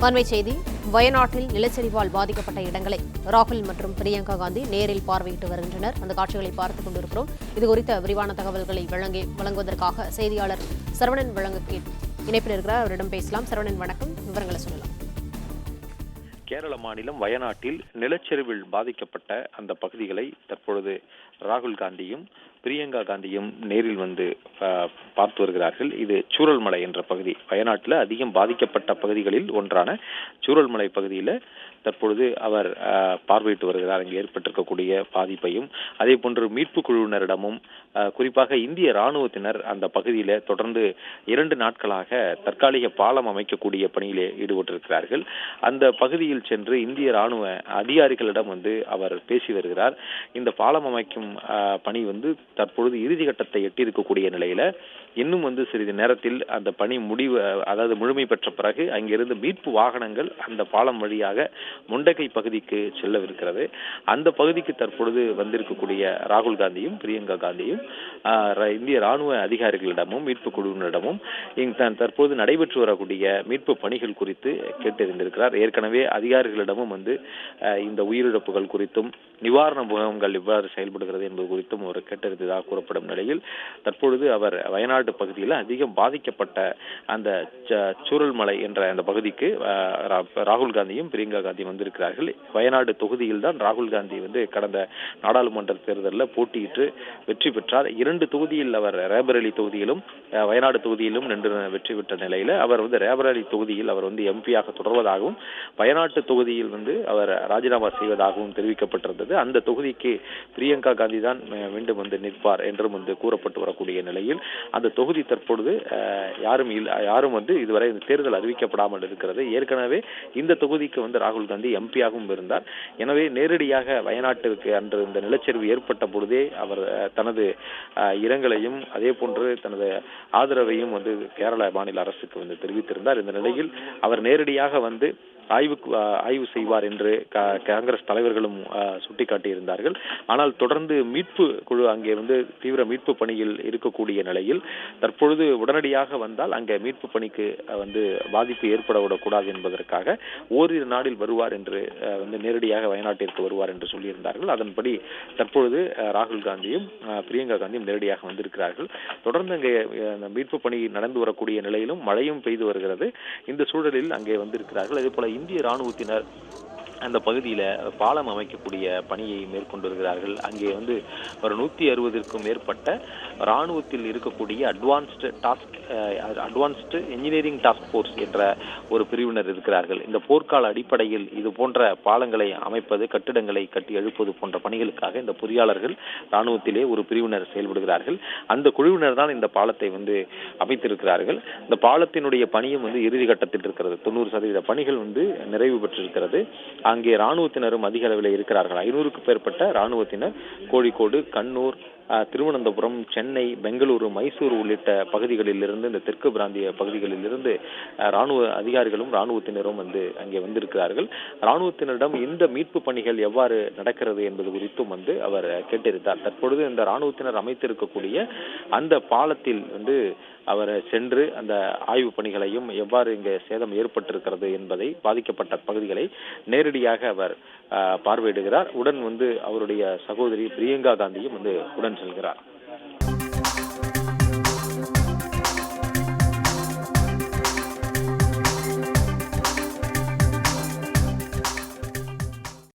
அண்மை செய்தி. வயநாட்டில் நிலச்சரிவால் பாதிக்கப்பட்ட இடங்களை ராகுல் மற்றும் பிரியங்கா காந்தி நேரில் பார்வையிட்டு வருகின்றனர். அந்த காட்சிகளை பார்த்துக் கொண்டிருக்கிறோம். இதுகுறித்த விரிவான தகவல்களை வழங்குவதற்காக செய்தியாளர் சரவணன் இணைப்பில் இருக்கிறார். அவரிடம் பேசலாம். சரவணன், வணக்கம். விவரங்களை சொல்லலாம். கேரள மாநிலம் வயநாட்டில் நிலச்சரிவில் பாதிக்கப்பட்ட அந்த பகுதிகளை தற்பொழுது ராகுல் காந்தியும் பிரியங்கா காந்தியும் நேரில் வந்து பார்த்து வருகிறார்கள். இது சூரல்மலை என்ற பகுதி, வயநாட்டில் அதிகம் பாதிக்கப்பட்ட பகுதிகளில் ஒன்றான சூரல்மலை பகுதியில் தற்பொழுது அவர் பார்வையிட்டு வருகிறார். அங்கே ஏற்பட்டிருக்கக்கூடிய பாதிப்பையும் அதே போன்று மீட்பு குழுவினரிடமும் குறிப்பாக இந்திய ராணுவத்தினர் அந்த பகுதியில் தொடர்ந்து 2 நாட்களாக தற்காலிக பாலம் அமைக்கக்கூடிய பணியிலே ஈடுபட்டிருக்கிறார்கள். அந்த பகுதியில் சென்று இந்திய ராணுவ அதிகாரிகளிடம் வந்து அவர் பேசி வருகிறார். இந்த பாலம் அமைக்கும் பணி வந்து தற்பொழுது இறுதி கட்டத்தை எட்டியிருக்கக்கூடிய நிலையில இன்னும் வந்து சிறிது நேரத்தில் அந்த பணி முழுமை பெற்ற பிறகு அங்கிருந்து மீட்பு வாகனங்கள் அந்த பாலம் வழியாக முண்டகை பகுதிக்கு செல்லவிருக்கிறது. அந்த பகுதிக்கு தற்பொழுது வந்திருக்கக்கூடிய ராகுல் காந்தியும் பிரியங்கா காந்தியும் இந்திய ராணுவ அதிகாரிகளிடமும் மீட்பு குழுவினரிடமும் தற்போது நடைபெற்று வரக்கூடிய மீட்பு பணிகள் குறித்து கேட்டறிந்திருக்கிறார். ஏற்கனவே அதிகாரிகளிடமும் வந்து இந்த உயிரிழப்புகள் குறித்தும் நிவாரண முகாம்கள் எவ்வாறு செயல்படுகிறது என்பது குறித்தும் அவர் கேட்டறிந்ததாக கூறப்படும் நிலையில் தற்பொழுது அவர் வயநாடு பகுதியில் அதிகம் பாதிக்கப்பட்ட அந்த சூரல்மலை என்ற அந்த பகுதிக்கு ராகுல் காந்தியும் பிரியங்கா காந்தியும் வந்திருக்கிறார்கள். வயநாடு தொகுதியில் தான் ராகுல் காந்தி வந்து கடந்த நாடாளுமன்ற தேர்தலில் போட்டியிட்டு வெற்றி பெற்றார். 2 தொகுதியில் அவர் ரேபரேலி தொகுதியிலும் வயநாடு தொகுதியிலும் நின்று வெற்றி பெற்ற நிலையில் அவர் வந்து ரேபரேலி தொகுதியில் அவர் வந்து எம்பியாக தொடர்வதாகவும் வயநாட்டு தொகுதியில் வந்து அவர் ராஜினாமா செய்வதாகவும் தெரிவிக்கப்பட்டிருந்தது. அந்த தொகுதிக்கு பிரியங்கா காந்தி தான் மீண்டும் வந்து நிற்பார் என்றும் வந்து கூறப்பட்டு வரக்கூடிய நிலையில் அந்த தொகுதி தற்பொழுது யாரும் வந்து இதுவரை இந்த தேர்தல் அறிவிக்கப்படாமல் இருக்கிறது. ஏற்கனவே இந்த தொகுதிக்கு வந்து ராகுல் காந்தி எம்பியாகவும் இருந்தார். எனவே நேரடியாக வயநாட்டிற்கு அன்று இந்த நிலச்சரிவு ஏற்பட்ட பொழுதே அவர் தனது இரங்கலையும் அதே போன்று தனது ஆதரவையும் வந்து கேரள மாநில அரசுக்கு வந்து தெரிவித்திருந்தார். இந்த நிலையில் அவர் நேரடியாக வந்து ஆய்வு செய்வார் என்று காங்கிரஸ் தலைவர்களும் சுட்டிக்காட்டியிருந்தார்கள். ஆனால் தொடர்ந்து மீட்பு குழு அங்கே வந்து தீவிர மீட்பு பணியில் இருக்கக்கூடிய நிலையில் தற்பொழுது உடனடியாக வந்தால் அங்கே மீட்பு பணிக்கு வந்து பாதிப்பு ஏற்படக்கூடாது என்பதற்காக ஓரிரு நாளில் வருவார் என்று வந்து நேரடியாக வயநாட்டிற்கு வருவார் என்று சொல்லியிருந்தார்கள். அதன்படி தற்பொழுது ராகுல் காந்தியும் பிரியங்கா காந்தியும் நேரடியாக வந்திருக்கிறார்கள். தொடர்ந்து அங்கே மீட்பு பணி நடந்து வரக்கூடிய நிலையிலும் மழையும் பெய்து வருகிறது. இந்த சூழலில் அங்கே வந்திருக்கிறார்கள். அதே போல இந்திய ராணுவத்தினர் அந்த பகுதியில் பாலம் அமைக்கக்கூடிய பணியை மேற்கொண்டு வருகிறார்கள். அங்கே வந்து ஒரு 160க்கும் மேற்பட்ட இராணுவத்தில் இருக்கக்கூடிய அட்வான்ஸ்டு என்ஜினியரிங் டாஸ்க் போர்ஸ் என்ற ஒரு பிரிவினர் இருக்கிறார்கள். இந்த போர்க்கால அடிப்படையில் இது போன்ற பாலங்களை அமைப்பது, கட்டிடங்களை கட்டி எழுப்பது போன்ற பணிகளுக்காக இந்த பொறியாளர்கள் இராணுவத்திலே ஒரு பிரிவினர் செயல்படுகிறார்கள். அந்த குழுவினர் தான் இந்த பாலத்தை வந்து அமைத்திருக்கிறார்கள். இந்த பாலத்தினுடைய பணியும் வந்து இறுதி கட்டத்தில் இருக்கிறது. 90% பணிகள் வந்து நிறைவு பெற்றிருக்கிறது. அங்கே ராணுவத்தினரும் அதிக அளவில் இருக்கிறார்கள். 500க்கும் மேற்பட்ட ராணுவத்தினர் கோழிக்கோடு, கண்ணூர், திருவனந்தபுரம், சென்னை, பெங்களூரு, மைசூர் உள்ளிட்ட பகுதிகளில் இருந்து, இந்த தெற்கு பிராந்திய பகுதிகளில் இருந்து ராணுவ அதிகாரிகளும் ராணுவத்தினரும் வந்து அங்கே வந்திருக்கிறார்கள். ராணுவத்தினரிடம் இந்த மீட்பு பணிகள் எவ்வாறு நடக்கிறது என்பது குறித்தும் வந்து அவர் கேட்டிருந்தார். தற்பொழுது இந்த ராணுவத்தினர் அமைத்திருக்கக்கூடிய அந்த பாலத்தில் வந்து அவர் சென்று அந்த ஆய்வு பணிகளையும் எவ்வாறு இங்கே சேதம் ஏற்பட்டிருக்கிறது என்பதை, பாதிக்கப்பட்ட பகுதிகளை நேரடியாக அவர் பார்வையிடுகிறார். உடன் வந்து அவருடைய சகோதரி பிரியங்கா காந்தியும் வந்து உடன் செல்கிறார்.